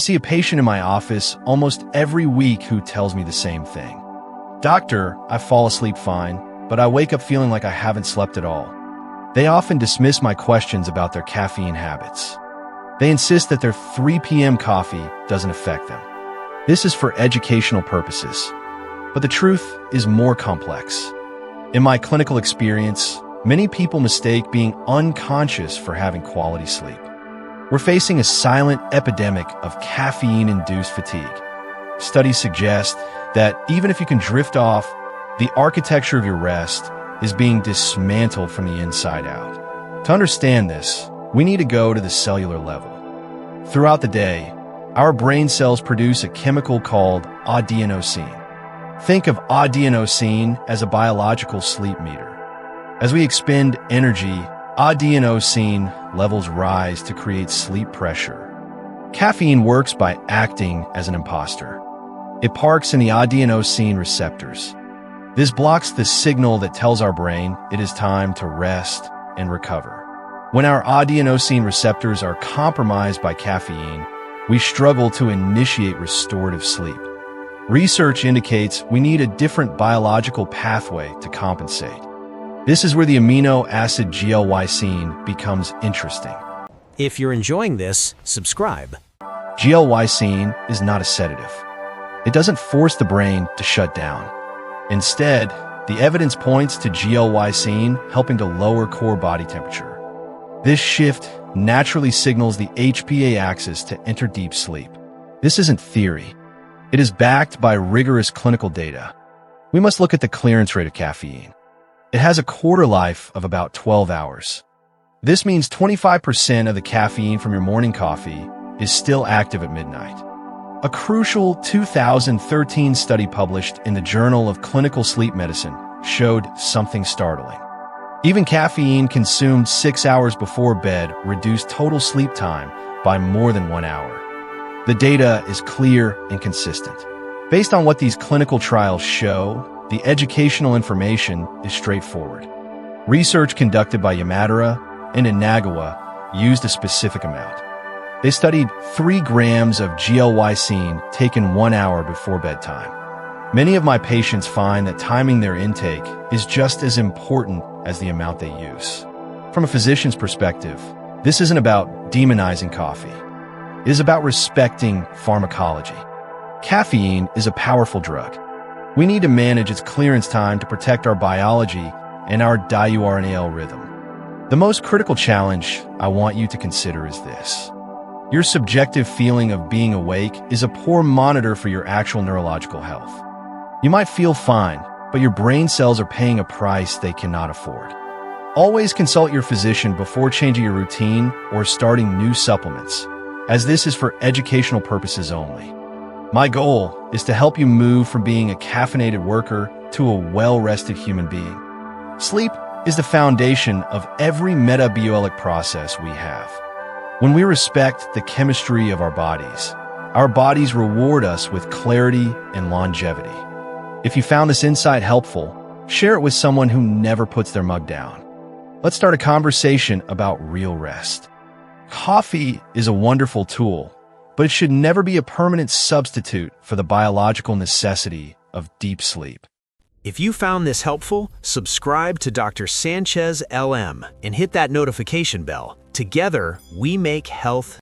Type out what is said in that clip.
see a patient in my office almost every week who tells me the same thing. Doctor, I fall asleep fine, but I wake up feeling like I haven't slept at all. They often dismiss my questions about their caffeine habits. They insist that their 3 p.m. coffee doesn't affect them. This is for educational purposes. But the truth is more complex. In my clinical experience, many people mistake being unconscious for having quality sleep. We're facing a silent epidemic of caffeine-induced fatigue. Studies suggest that even if you can drift off, the architecture of your rest is being dismantled from the inside out. To understand this, we need to go to the cellular level. Throughout the day, our brain cells produce a chemical called adenosine. Think of adenosine as a biological sleep meter. As we expend energy, adenosine levels rise to create sleep pressure. Caffeine works by acting as an imposter. It parks in the adenosine receptors. This blocks the signal that tells our brain it is time to rest and recover. When our adenosine receptors are compromised by caffeine, we struggle to initiate restorative sleep. Research indicates we need a different biological pathway to compensate. This is where the amino acid glycine becomes interesting. If you're enjoying this, subscribe. Glycine is not a sedative. It doesn't force the brain to shut down. Instead, the evidence points to glycine helping to lower core body temperature. This shift naturally signals the HPA axis to enter deep sleep. This isn't theory. It is backed by rigorous clinical data. We must look at the clearance rate of caffeine. It has a quarter life of about 12 hours. This means 25% of the caffeine from your morning coffee is still active at midnight. A crucial 2013 study published in the Journal of Clinical Sleep Medicine showed something startling. Even caffeine consumed 6 hours before bed reduced total sleep time by more than 1 hour. The data is clear and consistent. Based on what these clinical trials show, the educational information is straightforward. Research conducted by Yamadera and Inagawa used a specific amount. They studied 3 grams of glycine taken 1 hour before bedtime. Many of my patients find that timing their intake is just as important as the amount they use. From a physician's perspective, this isn't about demonizing coffee. It is about respecting pharmacology. Caffeine is a powerful drug. We need to manage its clearance time to protect our biology and our diurnal rhythm. The most critical challenge I want you to consider is this. Your subjective feeling of being awake is a poor monitor for your actual neurological health. You might feel fine, but your brain cells are paying a price they cannot afford. Always consult your physician before changing your routine or starting new supplements, as this is for educational purposes only. My goal is to help you move from being a caffeinated worker to a well-rested human being. Sleep is the foundation of every metabolic process we have. When we respect the chemistry of our bodies reward us with clarity and longevity. If you found this insight helpful, share it with someone who never puts their mug down. Let's start a conversation about real rest. Coffee is a wonderful tool, but it should never be a permanent substitute for the biological necessity of deep sleep. If you found this helpful, subscribe to Dr. Sanchez LM and hit that notification bell. Together, we make health